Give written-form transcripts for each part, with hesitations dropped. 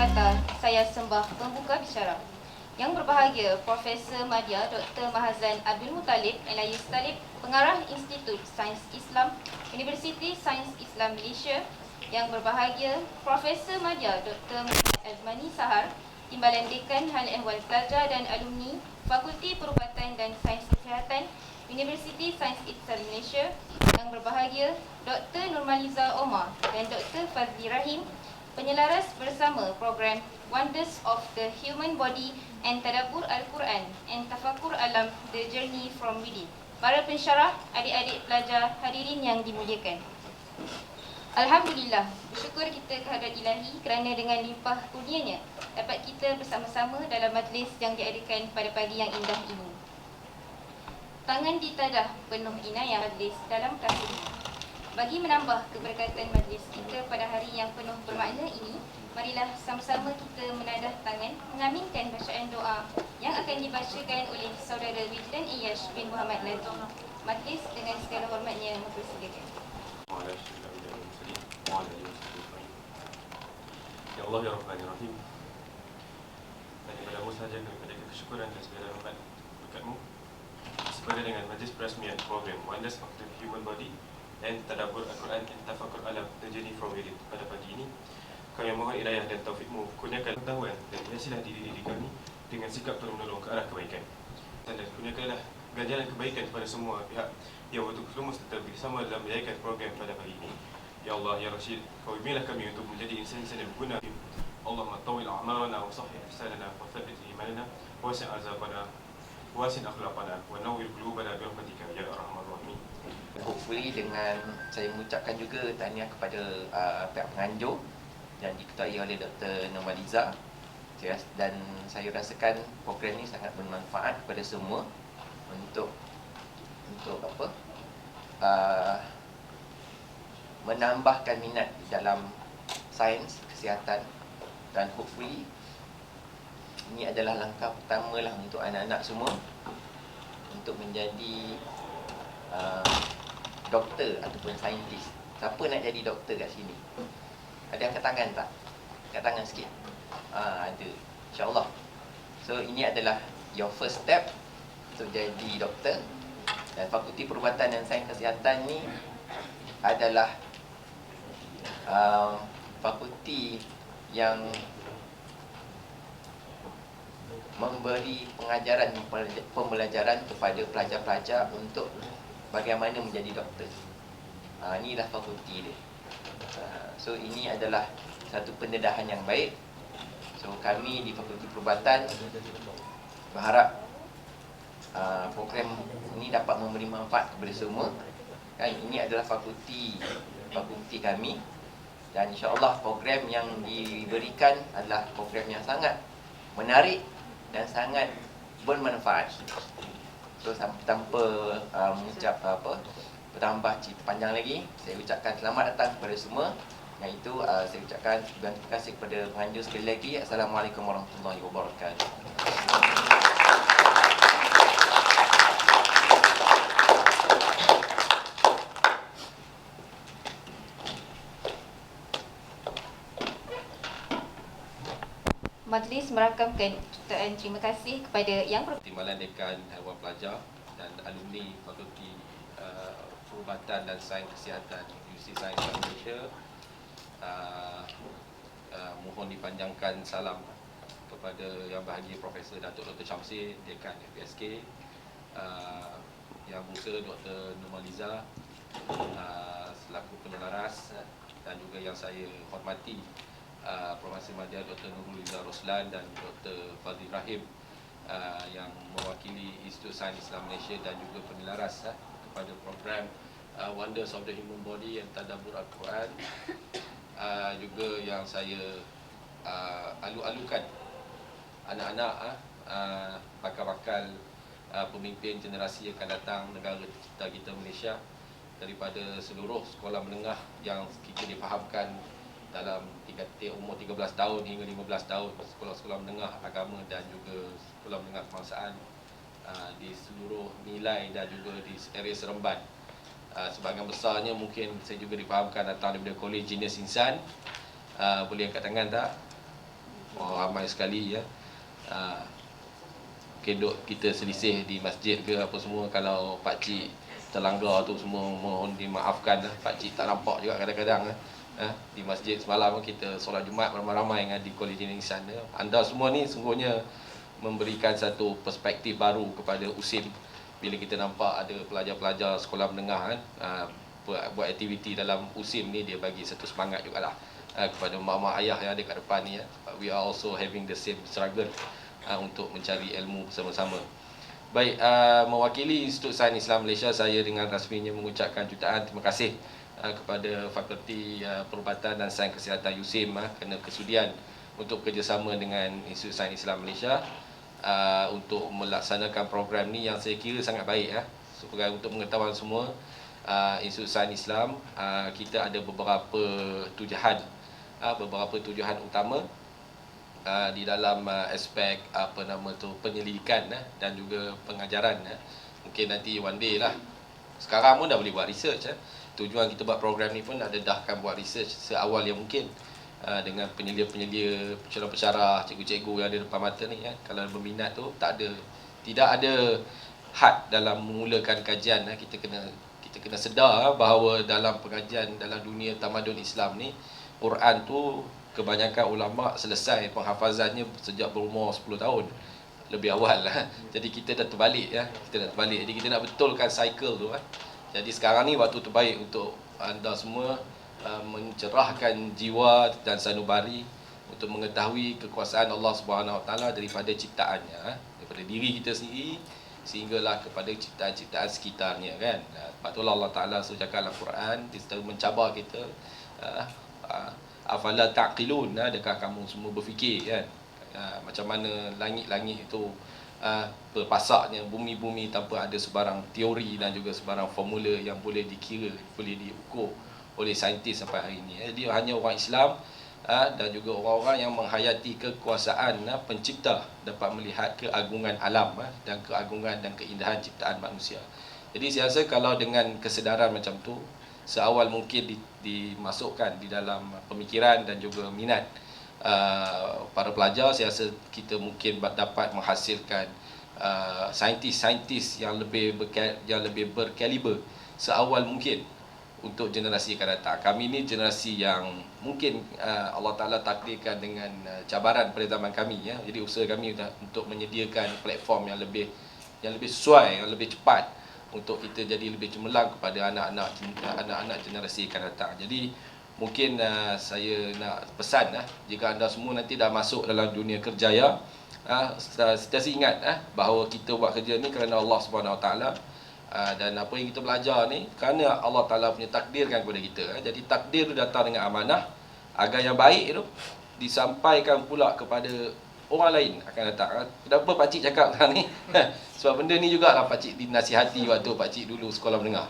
kata, saya sembah pembuka bicara. Yang berbahagia Profesor Madya Dr. Mahazan Abdul Muttalib Elias Talib, Pengarah Institut Sains Islam, Universiti Sains Islam Malaysia. Yang berbahagia Profesor Madya Dr. Azmani Sahar, Timbalan Dekan Hal Ehwal Pelajar dan Alumni Fakulti Perubatan dan Sains Kesihatan, Universiti Sains Islam Malaysia. Yang berbahagia Dr. Nurmaliza Omar dan Dr. Fazli Rahim, penyelaras bersama program Wonders of the Human Body and Tadabbur Al-Quran and Tafakur Alam The Journey from Within. Para pensyarah, adik-adik pelajar, hadirin yang dimuliakan. Alhamdulillah, bersyukur kita kehadrat Ilahi kerana dengan limpah kurnianya dapat kita bersama-sama dalam majlis yang diadakan pada pagi yang indah ini. Tangan ditadah penuh inayah majlis dalam kasih ini. Bagi menambah keberkatan majlis kita pada hari yang penuh bermakna ini, marilah sama-sama kita menadah tangan mengaminkan bacaan doa yang akan dibacakan oleh Saudara Wijdan Iyash bin Muhammad Najib. Majlis dengan segala hormatnya mempersilakan. Ya Allah, Ya Rahman, Ya Rahim, hanya padamu sahaja kami panjatkan kesyukuran dan segala rahmat berkat-Mu sebagai dengan majlis peresmian program Wonders of the Human Body and Tadabbur Al-Quran and Tafakur Alam The Journey from Within. Pada pagi ini kami mohon inayah dan taufik-Mu, kurniakan pengetahuan dan hiasilah diri kami dengan sikap tolong-menolong ke arah kebaikan, dan kurniakanlah ganjaran kebaikan kepada semua pihak yang betul-betul tetap bersama dalam menjayakan program pada pagi ini. Ya Allah, Ya Rashid, Kau bimbinglah kami untuk menjadi insan-insan yang berguna. Allahumma tawil a'malana wa sahih ihsanana wa thabbit imanana wa wasi' azabana wa wasin akhlaqana wa nawwir qulubana bi rahmatika ya arhamar rahimin. Hopefully dengan saya mengucapkan juga tahniah kepada pihak penganjur yang diketuai oleh Dr. Nurmaliza, dan saya rasakan program ini sangat bermanfaat kepada semua untuk apa? Menambahkan minat dalam sains kesihatan, dan hopefully ini adalah langkah pertama lah untuk anak-anak semua untuk menjadi doktor ataupun saintis. Siapa nak jadi doktor kat sini? Ada angkat tangan tak? Angkat tangan sikit. Ada, InsyaAllah. So ini adalah your first step untuk jadi doktor. Dan Fakulti Perubatan dan Sains Kesihatan ni adalah fakulti yang memberi pengajaran pembelajaran kepada pelajar-pelajar untuk bagaimana menjadi doktor. Inilah fakulti dia. So ini adalah satu pendedahan yang baik. So kami di Fakulti Perubatan berharap program ini dapat memberi manfaat kepada semua. Kan ini adalah fakulti kami, dan insya-Allah program yang diberikan adalah program yang sangat menarik dan sangat bermanfaat. So tanpa mengucap bertambah cerita panjang lagi, saya ucapkan selamat datang kepada semua. Yang itu saya ucapkan terima kasih kepada penganjur sekali lagi. Assalamualaikum warahmatullahi wabarakatuh. Majlis merakamkan ucapan terima kasih kepada yang Timbalan Dekan Hal Pelajar dan Alumni Fakulti Perubatan dan Sains Kesihatan Universiti Sains Malaysia. Mohon dipanjangkan salam kepada Yang Berbahagia Profesor Datuk Dr. Syamsil, Dekan FPSK, Yang Musa Dr. Nurmaliza selaku penyelaras, dan juga yang saya hormati Profesor Madya Dr. Nurmaliza Roslan dan Dr. Fazli Rahim yang mewakili Institut Sains Islam Malaysia, dan juga penyelaras kepada program Wonders of the Human Body and Tadabbur Al-Quran. Juga yang saya alu-alukan anak-anak bakal-bakal pemimpin generasi yang akan datang negara tercinta kita Malaysia, daripada seluruh sekolah menengah yang kita difahamkan dalam umur 13 tahun hingga 15 tahun, sekolah-sekolah menengah agama dan juga sekolah menengah kebangsaan di seluruh nilai dan juga di area Seremban. Sebahagian besarnya mungkin saya juga difahamkan datang daripada Kolej Jenis Insan. Boleh angkat tangan tak? ramai sekali ya. Kedok kita selisih di masjid ke apa semua, kalau pakcik terlanggar tu semua mohon dimaafkan lah. Pakcik tak nampak juga kadang-kadang di masjid semalam kita solat Jumaat ramai-ramai dengan di Kolej Insan. Anda semua ni sungguhnya memberikan satu perspektif baru kepada USIM bila kita nampak ada pelajar-pelajar sekolah menengah buat aktiviti dalam USIM ni. Dia bagi satu semangat jugalah kepada mak-mak ayah yang ada kat depan ni. We are also having the same struggle untuk mencari ilmu bersama-sama. Baik, mewakili Institut Sains Islam Malaysia, saya dengan rasminya mengucapkan jutaan terima kasih kepada Fakulti Perubatan dan Sains Kesihatan USIM kerana kesudian untuk bekerjasama dengan Institut Sains Islam Malaysia untuk melaksanakan program ni yang saya kira sangat baik. Sebagai untuk pengetahuan semua, Institut Sains Islam kita ada beberapa tujuan utama di dalam aspek penyelidikan dan juga pengajaran. Mungkin nanti one day lah, sekarang pun dah boleh buat research. Tujuan kita buat program ni pun nak dedahkan buat research seawal yang mungkin dengan penyelia-penyelia, pensyarah-pensyarah, cikgu-cikgu yang ada depan mata ni. Kalau berminat tu tidak ada had dalam memulakan kajian. Kita kena sedar bahawa dalam pengajian dalam dunia tamadun Islam ni, Quran tu kebanyakan ulama selesai penghafazannya sejak berumur 10 tahun lebih awal lah. Jadi kita dah terbalik Jadi kita nak betulkan cycle tu. Jadi sekarang ni waktu terbaik untuk anda semua mencerahkan jiwa dan sanubari untuk mengetahui kekuasaan Allah Subhanahu Wa Taala daripada ciptaannya, daripada diri kita sendiri sehinggalah kepada ciptaan-ciptaan sekitarnya kan. Sebab tu Allah Taala cakap dalam Quran, dia mencabar kita, afala taqilun, adakah kamu semua berfikir kan, macam mana langit-langit itu berpasaknya, bumi-bumi tanpa ada sebarang teori dan juga sebarang formula yang boleh dikira, boleh diukur oleh saintis sampai hari ini. Dia hanya orang Islam dan juga orang-orang yang menghayati kekuasaan pencipta dapat melihat keagungan alam dan keagungan dan keindahan ciptaan manusia. Jadi saya rasa kalau dengan kesedaran macam tu seawal mungkin dimasukkan di dalam pemikiran dan juga minat para pelajar, saya rasa kita mungkin dapat menghasilkan saintis-saintis yang lebih berkaliber seawal mungkin untuk generasi akan datang. Kami ni generasi yang mungkin Allah Ta'ala takdirkan dengan cabaran pada zaman kami. Jadi usaha kami untuk menyediakan platform yang lebih sesuai, yang lebih cepat untuk kita jadi lebih cemerlang kepada anak-anak generasi akan datang. Jadi mungkin saya nak pesan jika anda semua nanti dah masuk dalam dunia kerja sentiasa ingat bahawa kita buat kerja ni kerana Allah Subhanahu Wa Taala, dan apa yang kita belajar ni kerana Allah Ta'ala punya takdirkan kepada kita. Jadi takdir tu datang dengan amanah agar yang baik tu disampaikan pula kepada orang lain akan datang. Kenapa pakcik cakap sekarang ni? Sebab benda ni jugalah pakcik dinasihati waktu pakcik dulu sekolah menengah.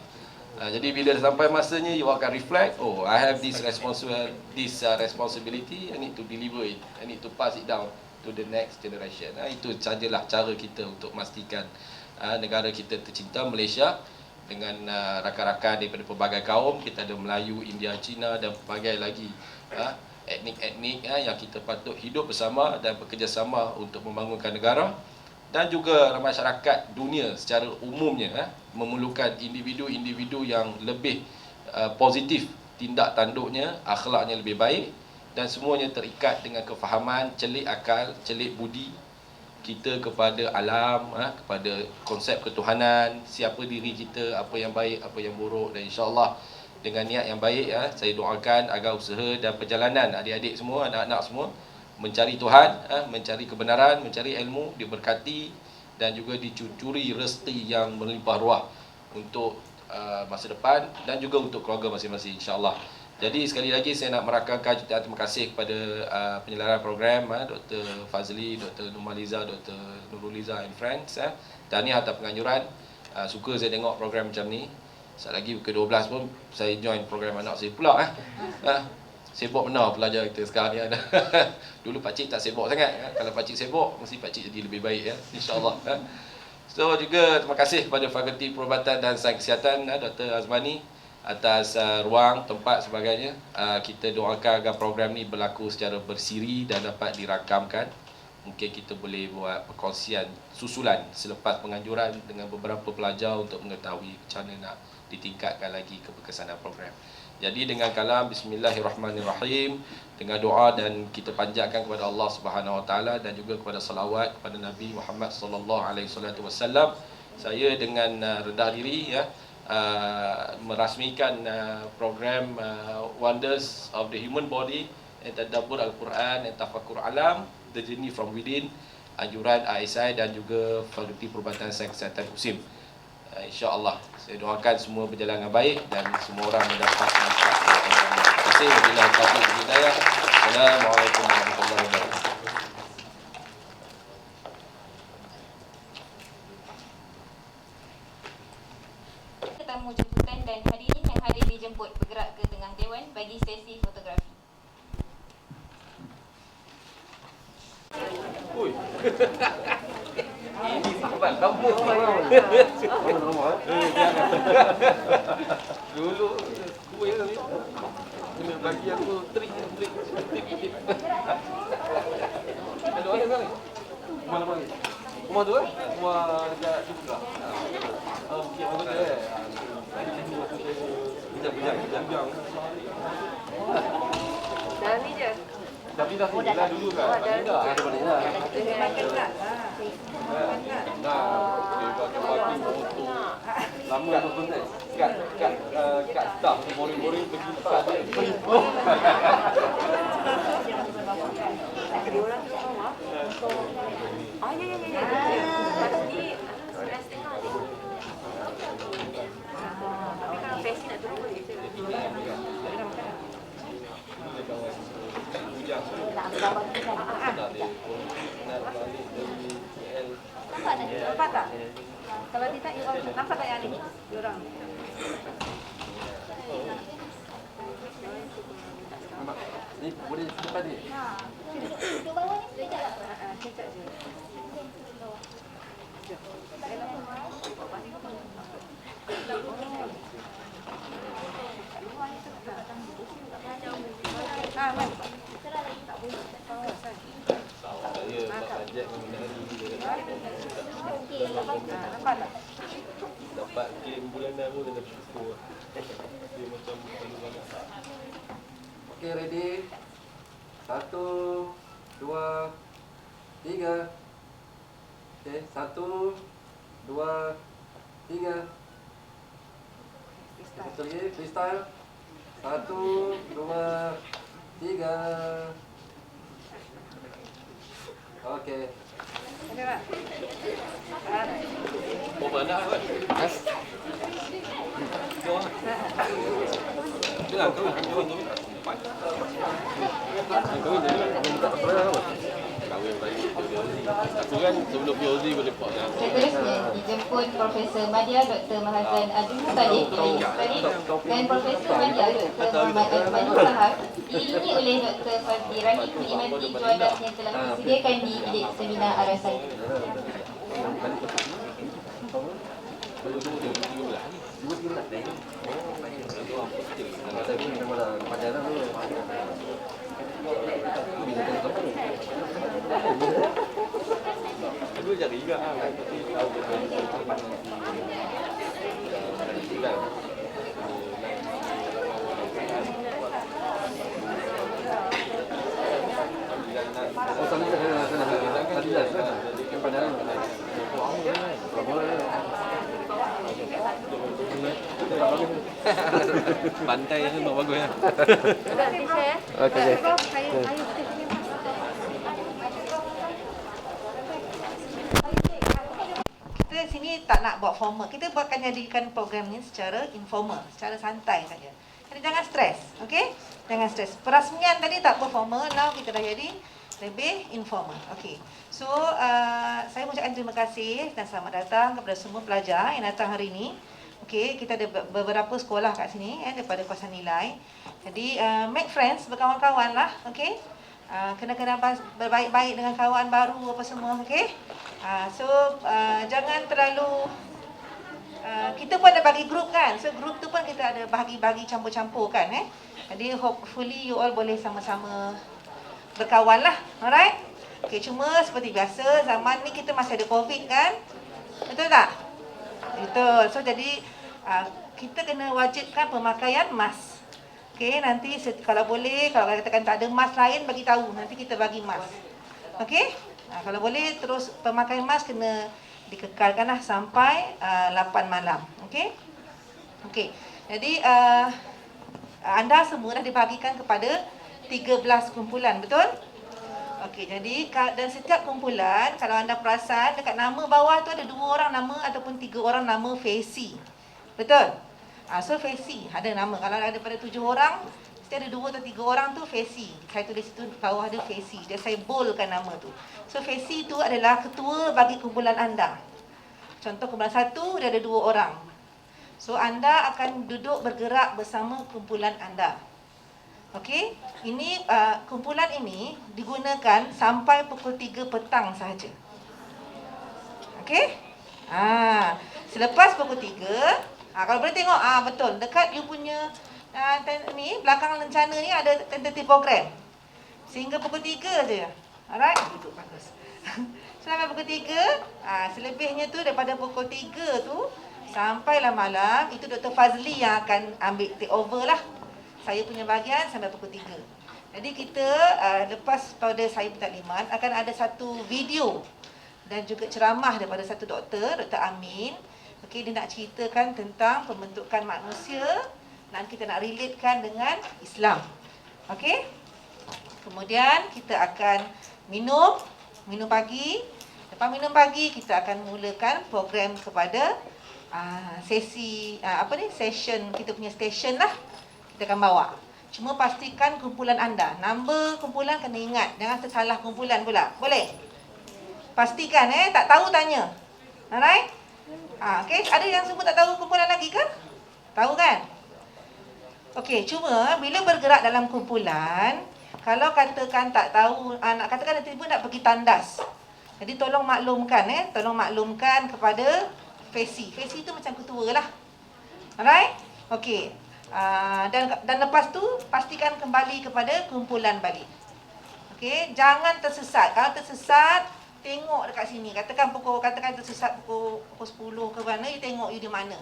Jadi bila sampai masanya you akan reflect, oh I have this responsibility, I need to deliver it, I need to pass it down to the next generation. Itu sajalah cara kita untuk memastikan negara kita tercinta Malaysia dengan rakan-rakan daripada pelbagai kaum. Kita ada Melayu, India, Cina dan pelbagai lagi etnik-etnik yang kita patut hidup bersama dan bekerjasama untuk membangunkan negara. Dan juga masyarakat dunia secara umumnya memerlukan individu-individu yang lebih positif tindak tanduknya, akhlaknya lebih baik dan semuanya terikat dengan kefahaman, celik akal, celik budi kita kepada alam, kepada konsep ketuhanan, siapa diri kita, apa yang baik, apa yang buruk. Dan insya-Allah dengan niat yang baik saya doakan agar usaha dan perjalanan adik-adik semua, anak-anak semua mencari Tuhan, mencari kebenaran, mencari ilmu diberkati dan juga dicucuri rezeki yang melimpah ruah untuk masa depan dan juga untuk keluarga masing-masing insya-Allah. Jadi sekali lagi saya nak merakamkan jutaan terima kasih kepada penyelenggaraan program Dr. Fazli, Dr. Normaliza, Dr. Nuruliza and friends. Tahniah atas penganjuran. Suka saya tengok program macam ni. Sekali lagi ke-12 pun saya join program anak saya pula. Sibuk benar pelajar kita sekarang ni. Dulu pakcik tak sibuk sangat. Kalau pakcik sibuk, mesti pakcik jadi lebih baik insya-Allah. So juga terima kasih kepada Fakulti Perubatan dan Sains Kesihatan Dr. Azmani atas ruang, tempat sebagainya. Kita doakan agar program ni berlaku secara bersiri dan dapat dirakamkan. Mungkin kita boleh buat perkongsian susulan selepas penganjuran dengan beberapa pelajar untuk mengetahui macam mana nak ditingkatkan lagi keberkesanan program. Jadi dengan kalam bismillahirrahmanirrahim, dengan doa dan kita panjatkan kepada Allah Subhanahu Wa Taala dan juga kepada salawat kepada Nabi Muhammad sallallahu alaihi wasallam, saya dengan rendah diri merasmikan program Wonders of the Human Body and Tadabbur Al-Quran and Tafakkur Alam, The Journey from Within, anjuran ASI dan juga Fakulti Perubatan Sains Kesihatan USIM. InsyaAllah saya doakan semua berjalan dengan baik dan semua orang mendapat manfaat. Terima kasih. Wabillahi taufiq wal hidayah. Assalamualaikum warahmatullahi wabarakatuh. Tetamu jemputan dan hadirin yang hadir dijemput bergerak ke tengah dewan bagi sesi fotografi. Dulu aku yang ni bagi aku trik. Ada orang kan? Mana bagi? Rumah tu rumah dekat Jepra. Okey, orang tu Bujang. Dah ni je. Tapi dah sini lah dulu kan. Ada balik dah. Dia pakai motor. Lama tu kan. Kat staff boring pergi tempat dia. Ada orang tu bawah. Ya. Pasti 11.30 ni. Tapi kalau pesi nak turun boleh je. Nampak tak? Kalau tidak, nampak tak yang ni? Diorang. Ni boleh depan ni. Duduk bawah ni boleh tak? Kecap je. Dapat game bulanan pun dah bersyukur. Dia macam Okey, ready? 1, 2, 3. Okey, 1, 2, 3. Satu lagi, freestyle. 1, 2, 3. Okey. Ada tak? oh mana kan? Jangan kau kahwin lagi. Aku kan sebelum POZ boleh buat kan. Seterusnya dijemput Profesor Madya Dr. Mahazan Abdul Muttalib dan Profesor Madya Dr. Muhammad Azman Sahab diiringi oleh Dr. Fazli Rahim menikmati juadah yang telah disediakan di bilik seminar Arasan. Aku cari juga ah, tapi tahu betul. Pantai tu memang bagus ya. Okey. Kita sini tak nak buat formal. Kita akan jadikan program ni secara informal, secara santai saja. Jadi jangan stres, okey? Jangan stres. Perasmian tadi tak berformal, now kita dah jadi lebih informal. Okey. So, saya mengucapkan terima kasih dan selamat datang kepada semua pelajar yang datang hari ini. Okey, kita ada beberapa sekolah kat sini daripada kawasan Nilai. Jadi, make friends, berkawan-kawan lah, okey? Kena-kena berbaik-baik dengan kawan baru apa semua, okey? So, jangan terlalu kita pun ada bagi grup kan. So grup tu pun kita ada bagi-bagi campur-campur kan Jadi hopefully you all boleh sama-sama berkawan lah. Alright? Okay, cuma seperti biasa zaman ni kita masih ada COVID kan. Betul tak? Betul. So jadi kita kena wajibkan pemakaian mask. Okay, nanti kalau boleh, kalau katakan tak ada mask lain, bagi tahu. Nanti kita bagi mask. Okay? Kalau boleh terus pemakaian mask kena dikekalkan lah sampai 8 malam. Okay? Okay. Jadi anda semua dah dibagikan kepada 13 kumpulan, betul? Okey, jadi dan setiap kumpulan, kalau anda perasan dekat nama bawah tu ada 2 orang nama ataupun 3 orang nama FACI. Betul? So FACI ada nama. Kalau ada daripada 7 orang, mesti ada 2 atau 3 orang tu FACI. Saya tulis situ bawah ada FACI. Dia saya boldkan nama tu. So FACI tu adalah ketua bagi kumpulan anda. Contoh kumpulan 1 dia ada 2 orang. So anda akan duduk bergerak bersama kumpulan anda. Okey, ini kumpulan ini digunakan sampai pukul 3 petang sahaja. Okey? Selepas pukul 3, kalau boleh tengok betul dekat you punya ni belakang lencana ni ada tentative program. Sehingga pukul 3 je. Alright, duduk bagus. Sampai pukul 3, selebihnya tu daripada pukul 3 tu sampailah malam, itu Dr. Fazli yang akan ambil take over lah. Saya punya bahagian sampai pukul 3. Jadi kita lepas pada saya bertaklimat akan ada satu video dan juga ceramah daripada satu doktor, Dr. Amin. Okey, dia nak ceritakan tentang pembentukan manusia dan kita nak relatekan dengan Islam. Okey? Kemudian kita akan minum pagi. Lepas minum pagi kita akan mulakan program kepada session kita punya station lah. Kita akan bawa. Cuma pastikan kumpulan anda. Nama kumpulan kena ingat. Jangan tersalah kumpulan pula. Boleh? Pastikan tak tahu tanya. Alright? Okay. Ada yang semua tak tahu kumpulan lagi kan? Tahu kan? Okay, cuma bila bergerak dalam kumpulan, kalau katakan tak tahu, nak katakan tiba-tiba nak pergi tandas. Jadi tolong maklumkan tolong maklumkan kepada FACI. FACI tu macam ketua lah. Alright? Okay. Dan lepas tu pastikan kembali kepada kumpulan balik. Okey, jangan tersesat. Kalau tersesat, tengok dekat sini. Katakan tersesat pukul 10 ke mana, you tengok you di mana.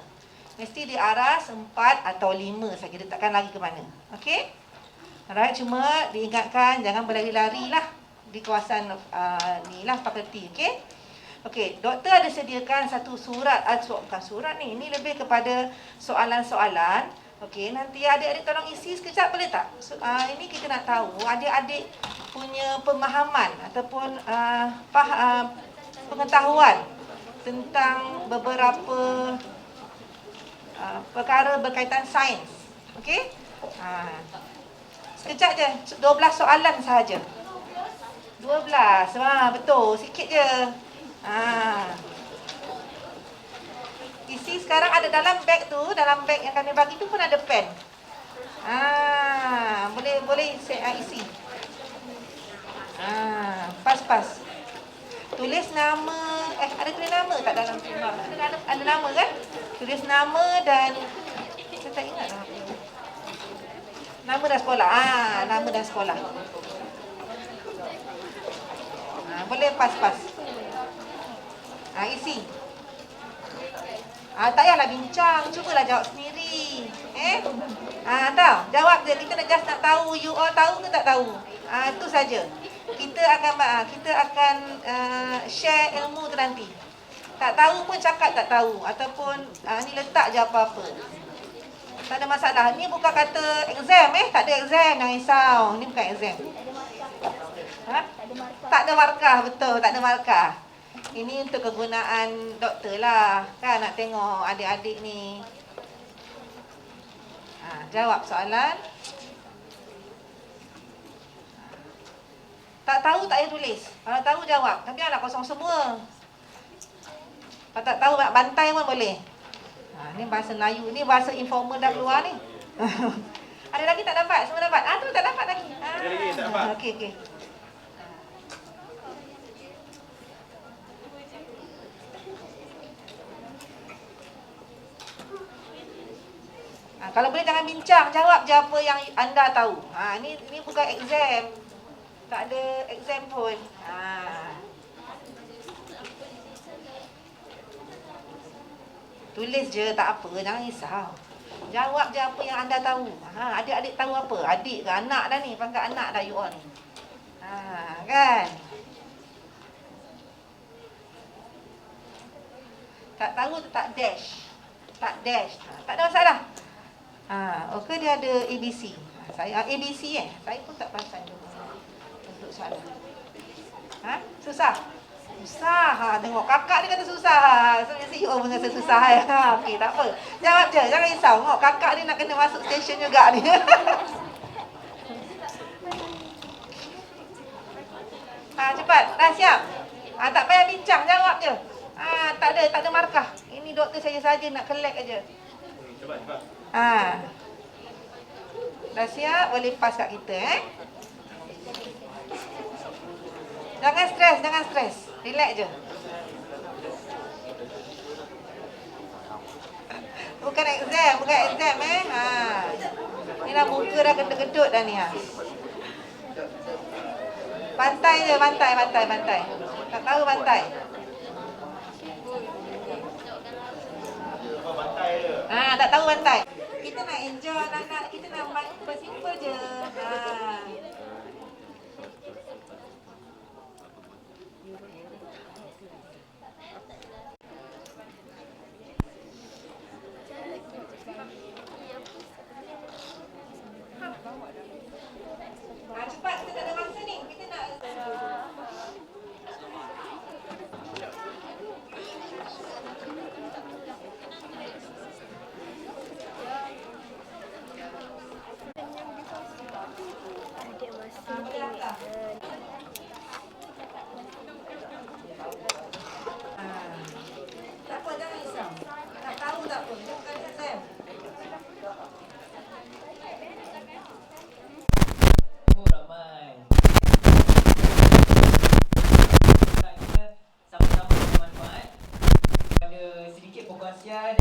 Mesti di arah 4 atau 5 saja, dia takkan lari ke mana. Okey? Alright, cuma diingatkan jangan berlari-lari lah di kawasan ni lah fakulti, okey? Okey, doktor ada sediakan satu surat, bukan surat ni, ini lebih kepada soalan-soalan. Okey, nanti adik-adik tolong isi sekejap boleh tak? Ini kita nak tahu adik-adik punya pemahaman ataupun pengetahuan tentang beberapa perkara berkaitan sains. Okey? Sekejap je, 12 soalan sahaja. 12, betul, sikit je. Isi sekarang ada dalam beg tu, dalam beg yang kami bagi tu pun ada pen. Boleh isi. Pas. Tulis nama, ada tulis nama tak dalam tu? Ada nama kan? Tulis nama dan saya tak ingat lah. Nama dan sekolah. Nama dan sekolah. Boleh pas. Isi. Tak payahlah bincang, cubalah jawab sendiri. Tahu? Jawab je. Kita just nak tahu you all tahu ke tak tahu. Itu saja. Kita akan share ilmu tu nanti. Tak tahu pun cakap tak tahu ataupun ni letak je apa-apa. Tak ada masalah. Ni bukan kata exam tak ada exam, jangan risau. Ni bukan exam. Tak ada markah, betul, tak ada markah. Ini untuk kegunaan doktor lah. Kan nak tengok adik-adik ni. Jawab soalan. Tak tahu tak payah tulis. Kalau tahu jawab. Tapi janganlah kosong semua. Kalau tak tahu nak bantai pun boleh. Ni bahasa Melayu. Ni bahasa informal dah keluar ni. Ada lagi tak dapat? Semua dapat? Tu tak dapat lagi. Ada lagi tak dapat. Okey. Kalau boleh jangan bincang, jawab je apa yang anda tahu. Ni bukan exam. Tak ada exam pun. Tulis je, tak apa, jangan risau. Jawab je apa yang anda tahu. Adik-adik tahu apa? Adik ke anak dah ni, pangkat anak dah you all ni. Kan? Tak tahu tak dash. Tak dash. Tak ada masalah. Okey, dia ada ABC. Saya ABC Saya pun tak perasan untuk soalan. Susah? Susah. Tengok kakak dia kata susah. So CEO pun kata susah. Okey, tak apa. Jawab je, jangan risau. Tengok kakak dia nak kena masuk stesen juga ni. Cepat. Dah siap? Tak payah bincang, jawab je. Tak ada markah. Ini doktor saja nak collect aja. Cepat. Dah siap? Boleh pass kat kita Jangan stres. Relax je. Bukan exam Ni dah muka dah gedut-gedut dah ni Pantai je, pantai. Tak tahu pantai. Tak tahu pantai. Kita nak enjoy anak-anak, kita nak simple je. Cepat, kita tak ada masa ni. Kita nak tak apa, jangan risau. Nak tahu tak apa, dia bukan exam. Ramai. Kita sama-sama bermanfaat. Ada sedikit perkongsian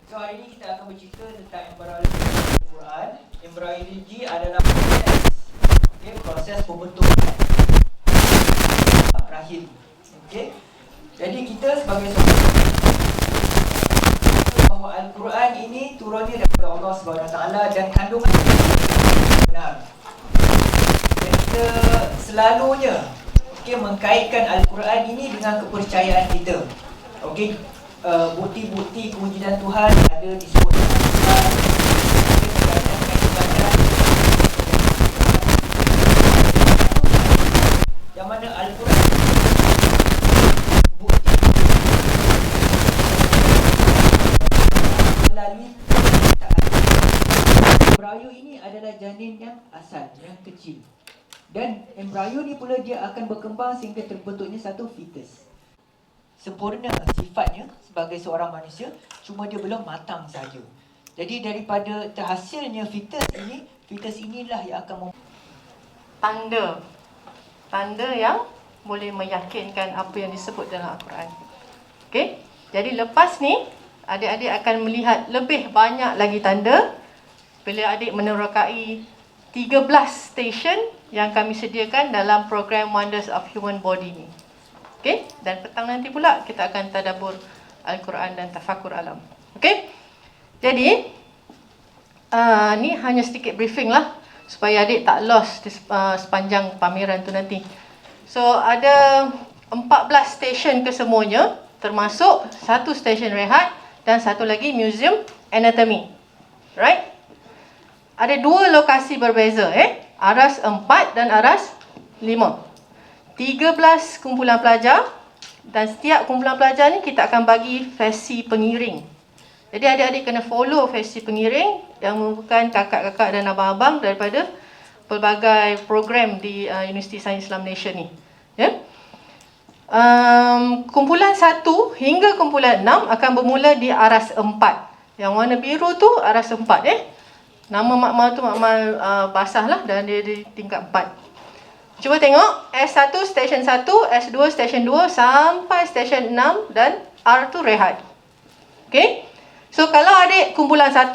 So hari ini kita akan bercerita tentang embryologi Al-Quran. Embryologi adalah proses pembentukan rahim. Jadi kita sebagai seorang bahawa Al-Quran ini turunnya daripada Allah SWT dan kandungan benar. Dan kita selalunya mengkaitkan Al-Quran ini dengan kepercayaan kita. Bukti-bukti kewujudan Tuhan ada disebut dalam Al-Quran. Yang mana Al-Quran bukti melalui embrio ini adalah janin yang asal, yang kecil. Dan embrio ni pula dia akan berkembang sehingga terbentuknya satu fetus. Sempurna sifatnya sebagai seorang manusia, cuma dia belum matang saja. Jadi daripada terhasilnya fetus inilah yang akan tanda yang boleh meyakinkan apa yang disebut dalam Al-Quran. Jadi lepas ni adik-adik akan melihat lebih banyak lagi tanda bila adik menerokai 13 stesen yang kami sediakan dalam program Wonders of Human Body ni. Dan petang nanti pula kita akan tadabbur Al-Quran dan tafakur alam. Jadi ni hanya sedikit briefing lah supaya adik tak lost sepanjang pameran tu nanti. So ada 14 stesen kesemuanya, termasuk satu stesen rehat dan satu lagi museum anatomy. Right? Ada dua lokasi berbeza, Aras 4 dan Aras 5. 13 kumpulan pelajar dan setiap kumpulan pelajar ni kita akan bagi versi pengiring. Jadi adik-adik kena follow versi pengiring yang merupakan kakak-kakak dan abang-abang daripada pelbagai program di Universiti Sains Islam Malaysia ni. Kumpulan 1 hingga kumpulan 6 akan bermula di Aras 4. Yang warna biru tu Aras 4. Nama makmal tu makmal basah lah dan dia di tingkat 4. Cuba tengok S1 stesen 1, S2 stesen 2 sampai stesen 6 dan R tu rehat. Okay? So kalau adik kumpulan 1,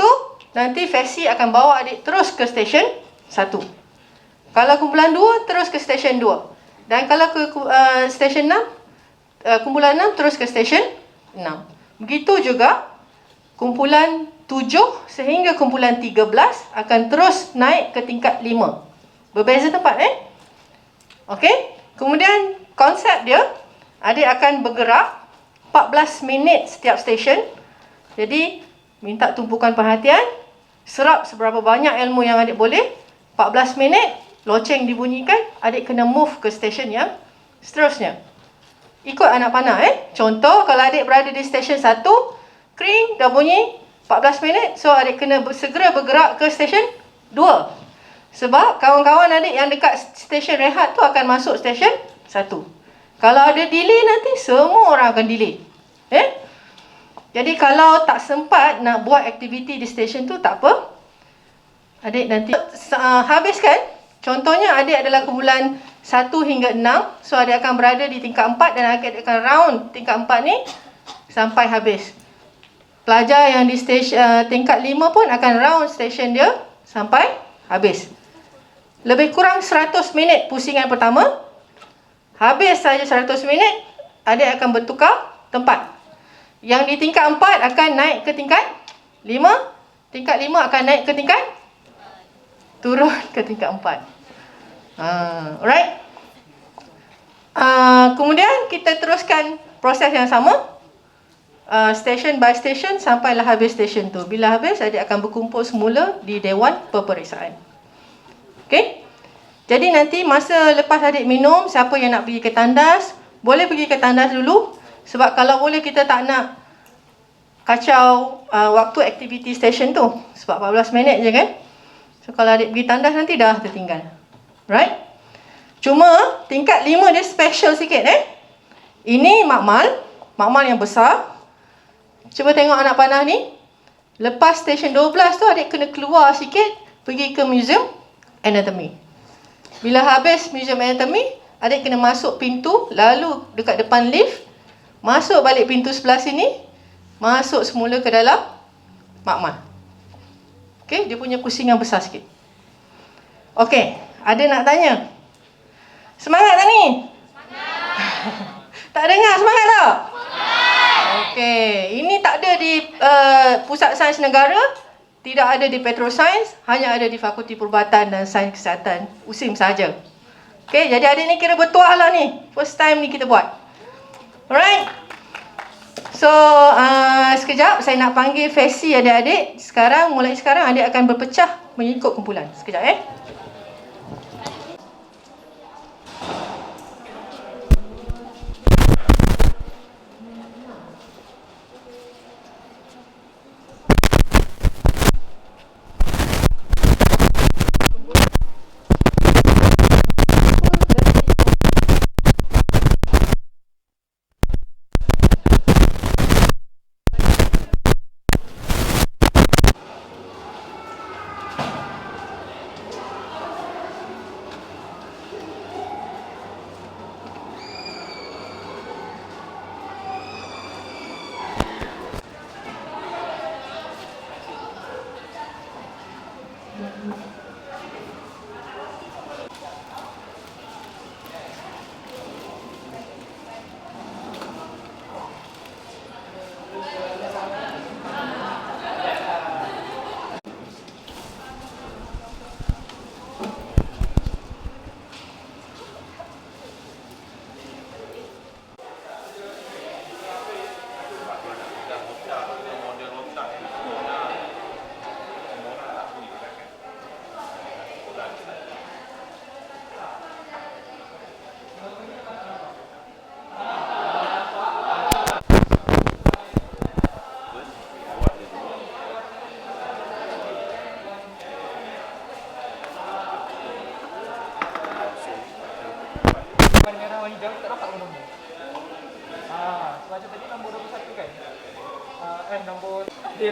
nanti Fesi akan bawa adik terus ke stesen 1. Kalau kumpulan 2, terus ke stesen 2. Dan kalau ke stesen 6, kumpulan 6 terus ke stesen 6. Begitu juga kumpulan 7 sehingga kumpulan 13 akan terus naik ke tingkat 5. Berbeza tempat Okey. Kemudian konsep dia, adik akan bergerak 14 minit setiap stesen. Jadi minta tumpukan perhatian, serap seberapa banyak ilmu yang adik boleh. 14 minit, loceng dibunyikan, adik kena move ke stesen yang seterusnya. Ikut anak panah Contoh kalau adik berada di stesen 1, kring dah bunyi 14 minit, so adik kena segera bergerak ke stesen 2. Sebab kawan-kawan adik yang dekat stesen rehat tu akan masuk stesen 1. Kalau ada delay nanti semua orang akan delay. Jadi kalau tak sempat nak buat aktiviti di stesen tu tak apa. Adik nanti habiskan. Contohnya adik adalah kumpulan 1 hingga 6. So adik akan berada di tingkat 4 dan adik akan round tingkat 4 ni sampai habis. Pelajar yang di tingkat 5 pun akan round stesen dia sampai habis. Lebih kurang 100 minit pusingan pertama. Habis saja 100 minit, adik akan bertukar tempat. Yang di tingkat 4 akan naik ke tingkat 5. Tingkat 5 akan naik ke tingkat turun ke tingkat 4. Alright. Kemudian kita teruskan proses yang sama. Station by station sampailah habis station tu. Bila habis, adik akan berkumpul semula di Dewan Peperiksaan. Okey? Jadi nanti masa lepas adik minum, siapa yang nak pergi ke tandas, boleh pergi ke tandas dulu. Sebab kalau boleh kita tak nak kacau waktu aktiviti station tu. Sebab 14 minit je kan. So kalau adik pergi tandas nanti dah tertinggal. Right? Cuma tingkat 5 dia special sikit Ini makmal yang besar. Cuba tengok anak panah ni. Lepas stesen 12 tu adik kena keluar sikit, pergi ke Museum Anatomy. Bila habis Museum Anatomy, adik kena masuk pintu, lalu dekat depan lift, masuk balik pintu sebelah sini, masuk semula ke dalam makmal. Okey, dia punya pusing yang besar sikit. Okey, ada nak tanya? Semangat tak ni? Semangat. Tak dengar semangat tak? Okey, ini tak ada di Pusat Sains Negara, tidak ada di Petrosains, hanya ada di Fakulti Perubatan dan Sains Kesihatan USIM saja. Okey, jadi adik ni kira bertuah lah ni. First time ni kita buat. Alright. So, sekejap saya nak panggil Fesi adik-adik. Mulai sekarang adik akan berpecah mengikut kumpulan. Sekejap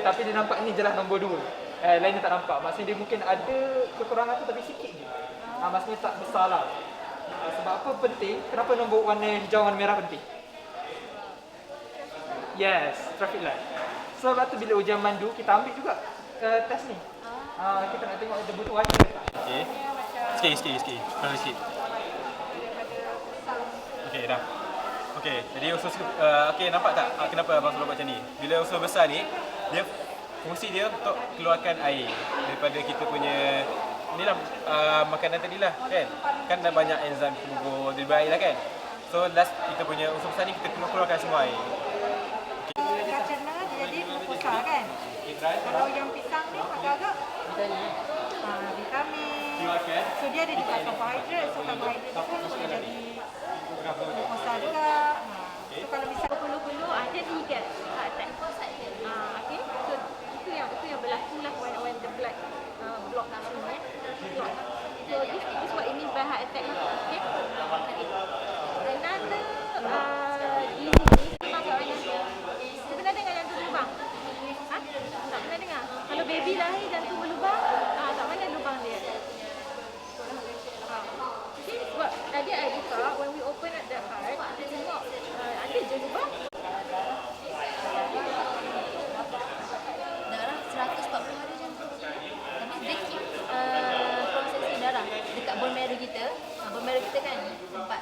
tapi dia nampak ni jelas nombor 2. Lainnya tak nampak. Maksudnya dia mungkin ada kekurangan tu tapi sikit je. Maksudnya tak besar lah. Sebab apa penting? Kenapa nombor warna hijau dan merah penting? Yes, traffic light. So lepas tu bila ujian mandu kita ambil juga test ni. Kita nak tengok ada butuh warna ke tak. Okey. Sikit. Kalau sikit. Okey, dah. Okey, jadi usus okey, nampak tak kenapa abang selalu buat macam ni? Bila usus besar ni, dia fungsi dia untuk keluarkan air daripada kita punya inilah makanan tadilah kan. Kan dah banyak enzim kubur dia berair lah kan. So last kita punya usus besar ni kita keluarkan semua air. Kacang dia jadi mukosa kan? Kalau yang pisang ni agak-agak vitamin. So dia ada juga karbohidrat. So karbohidrat tu pun boleh jadi mukosa juga. So kalau misalnya bulu-bulu ada 3 attack. Okay. So itu yang berlaku lah when the blood block semua. So this is what it means by heart attack. Okay. Another disease ni memang orang yang pernah dengar jantung berlubang? Tak pernah dengar? Kalau baby lahir jantung berlubang, tak mana lubang dia? Okay, sebab tadi I buka, when we open up the heart, kita tengok ada je lubang. Darah 140 hari jantung. Tapi dia keep prosesi darah dekat bone marrow kita. Bone marrow kita kan tempat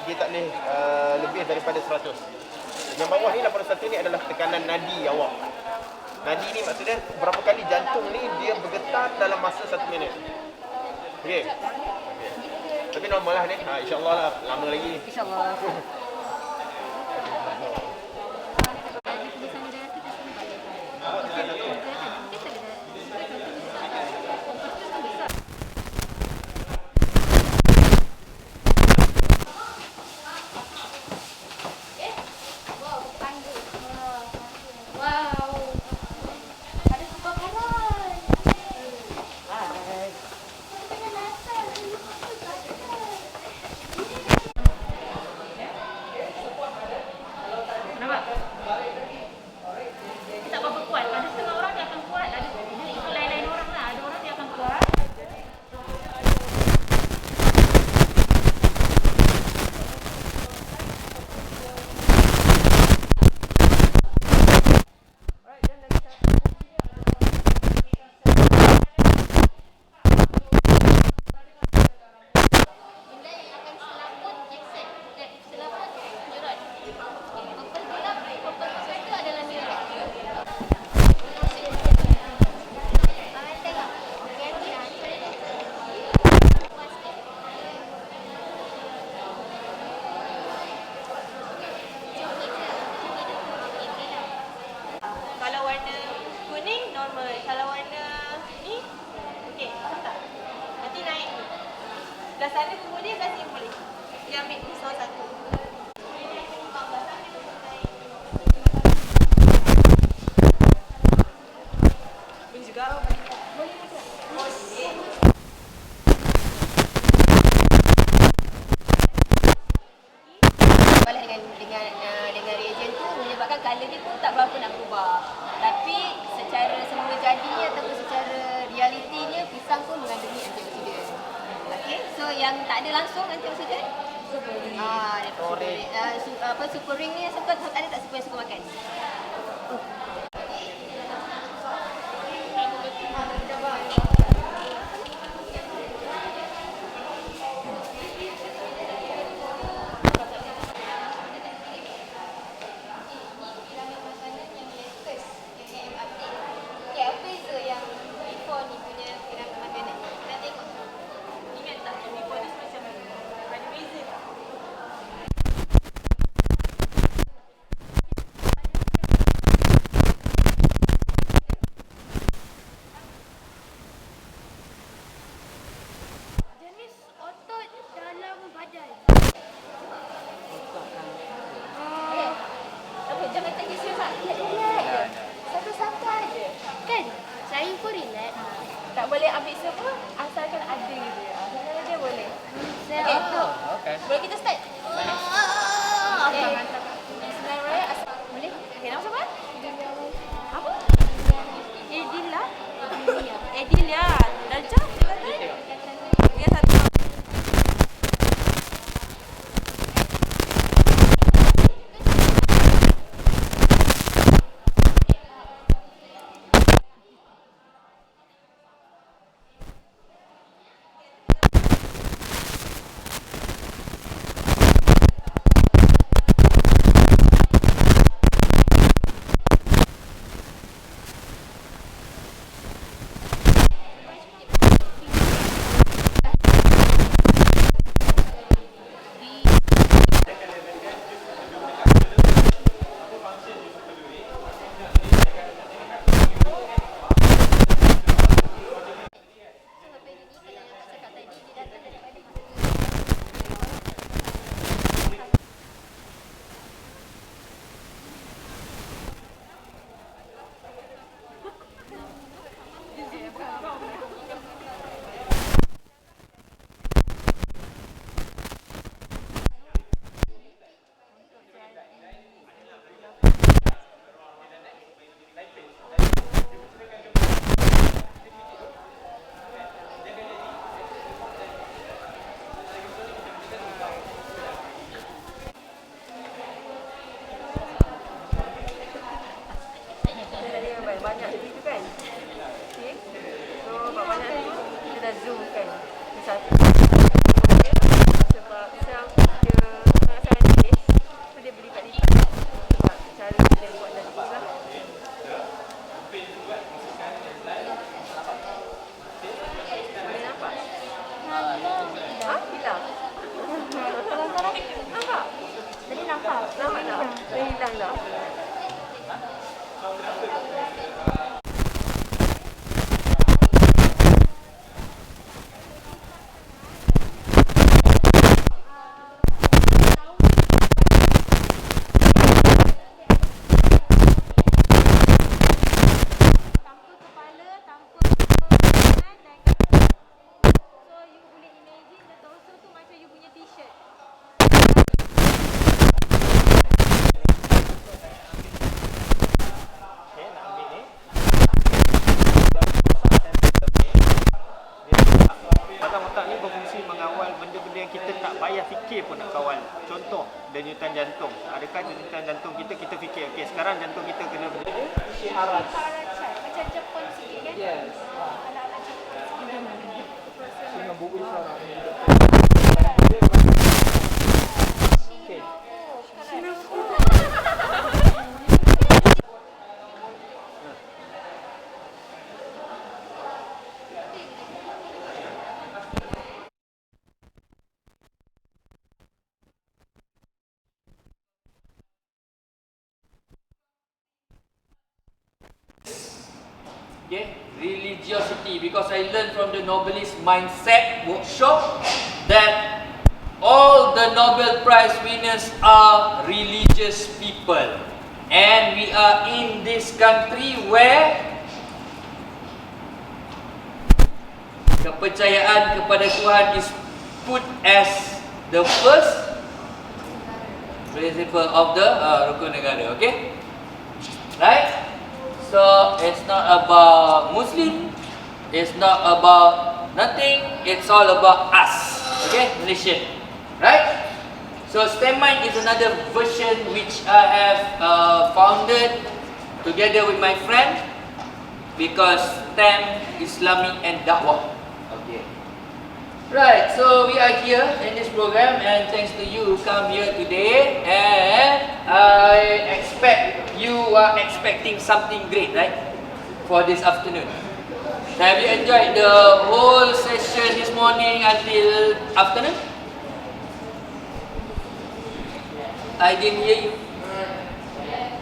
dia tak boleh lebih daripada 100. Yang bawah ni 81 ni adalah tekanan nadi awak. Nadi ni maksudnya berapa kali jantung ni dia bergetar dalam masa 1 minit. Okey. Tapi normal lah ni. InsyaAllah lah. Lama lagi. InsyaAllah. Belah sana kemudian belah sini boleh. Dia ambil pisau satu. Boleh juga. Boleh juga. Boleh. Malah dengan reagen tu menyebabkan colour dia pun tak berapa nak berubah. Tapi secara semula jadinya ataupun secara realitinya pisang pun mengandungi antioksidan. Okey, so yang tak ada langsung antioksidan super ring. Super ring ni suka ada tak siapa yang suka makan? Dah hilang dah. Otak ni berfungsi mengawal benda-benda yang kita tak payah fikir pun nak kawal. Contoh, denyutan jantung. Adakah denyutan jantung kita fikir, okey sekarang jantung kita kena berdiri. Isyarat. Macam Jepun sikit kan? Yes. Anak-anak Jepun. Dengan buku isyarat. Okey. Okay, religiosity, because I learned from the Nobelist Mindset workshop that all the Nobel Prize winners are religious people, and we are in this country where kepercayaan kepada Tuhan is put as the first principle of the rukun negara. Okay, right? So it's not about Muslim, it's not about nothing, it's all about us. Okay, Malaysian, right? So STEM Mind is another version which I have founded together with my friend, because STEM, Islamic and Dakwah. Okay. Right, so we are here in this program, and thanks to you come here today, and I expect you are expecting something great, right? For this afternoon. Have you enjoyed the whole session this morning until afternoon? I didn't hear you.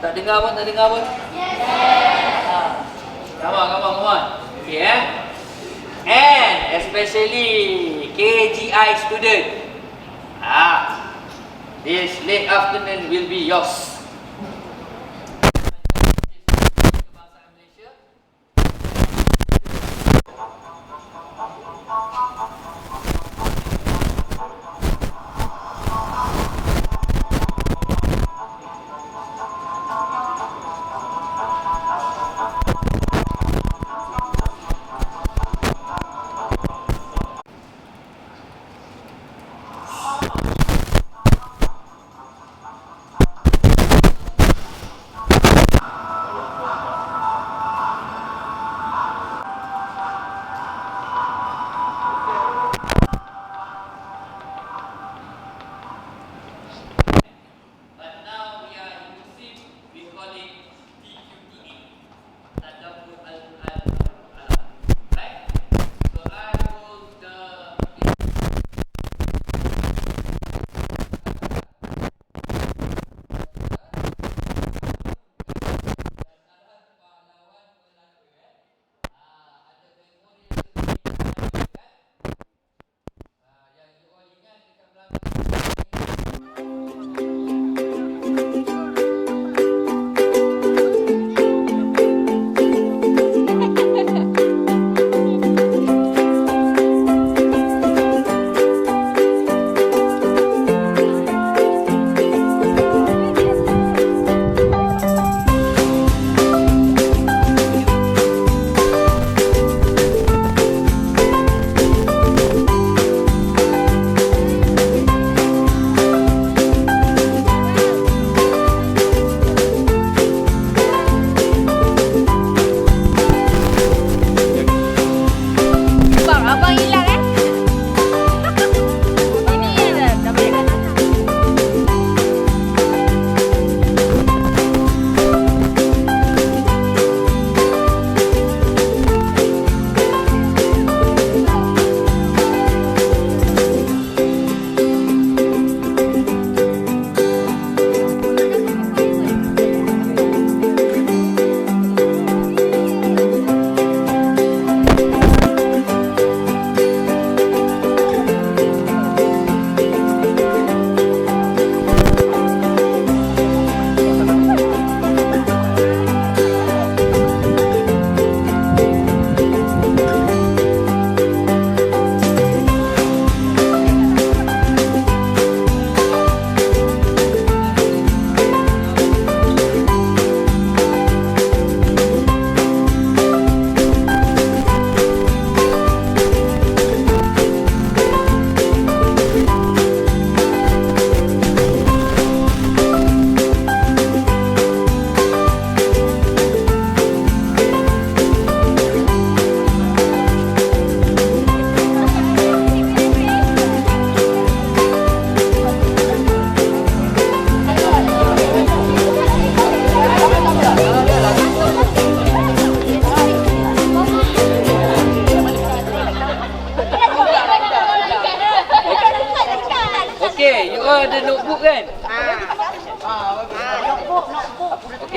Tak dengar pun, tak dengar pun? Yes. Come on. Okay, and especially KGI student, this late afternoon will be yours.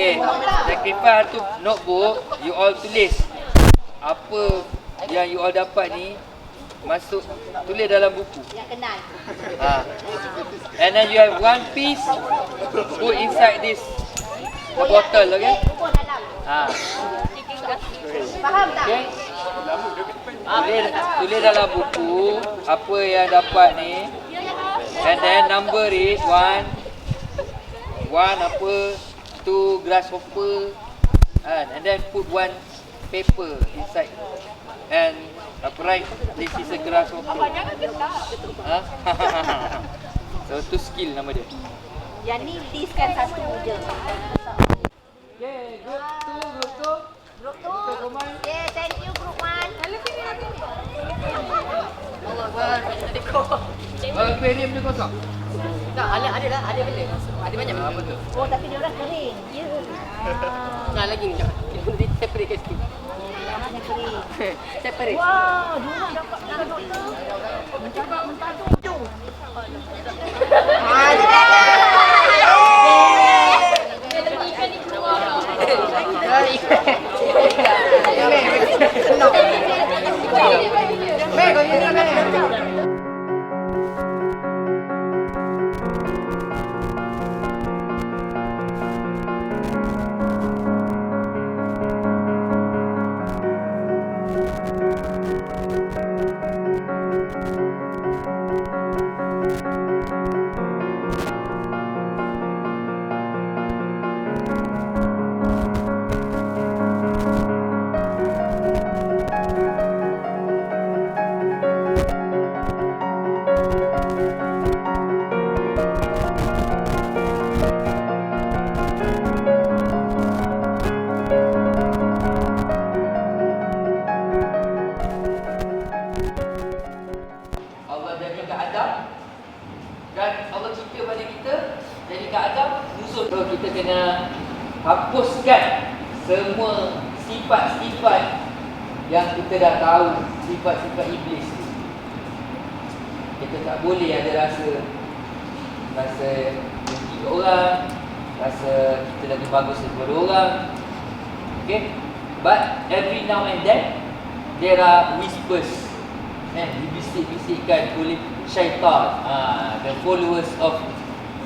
Okay, sacrifice tu notebook, you all tulis apa yang you all dapat ni, masuk, tulis dalam buku. Yang kenal. And then you have one piece, put inside this bottle, okay? Faham tak? Okay. Tulis dalam buku apa yang dapat ni, and then number it, one apa, 2 grasshopper, and then put one paper inside, and write this is a grasshopper. So tu skill nama dia. Yang ni listkan satu je. Okay, group 2. Group 2. Okay, thank you group 1. Allah Akbar. Jadi kau. Aquarium dia kosong. Tak, ada lah, ada benda. Ada banyak benda. Apa tu? Oh, tapi dia orang kering. Ya. Nah, lagi ni jangan. Dia separate ke sikit. Yang kering. Separate. Wah, dulu dapat dengan doktor. Mentaduk hidung. Allah jadikan Adam, dan Allah cipta pada kita, jadikan Adam musuh. So kita kena hapuskan semua sifat-sifat yang kita dah tahu, sifat-sifat iblis. Kita tak boleh ada rasa benci ke orang, rasa kita lagi bagus daripada orang. Okay? But every now and then there are whispers, dibisik-bisikkan oleh syaitan, the followers of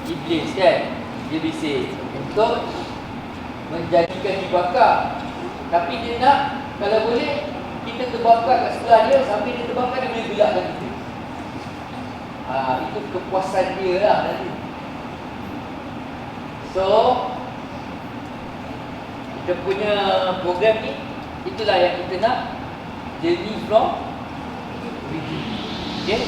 iblis kan. Dia bisik untuk menjadikan dibakar. Tapi dia nak, kalau boleh kita terbakar kat sebelah dia, sampai dia terbakar dia boleh gelakkan kita. Itu kepuasan dia lah nanti. So kita punya program ni, itulah yang kita nak, journey from within. Okay?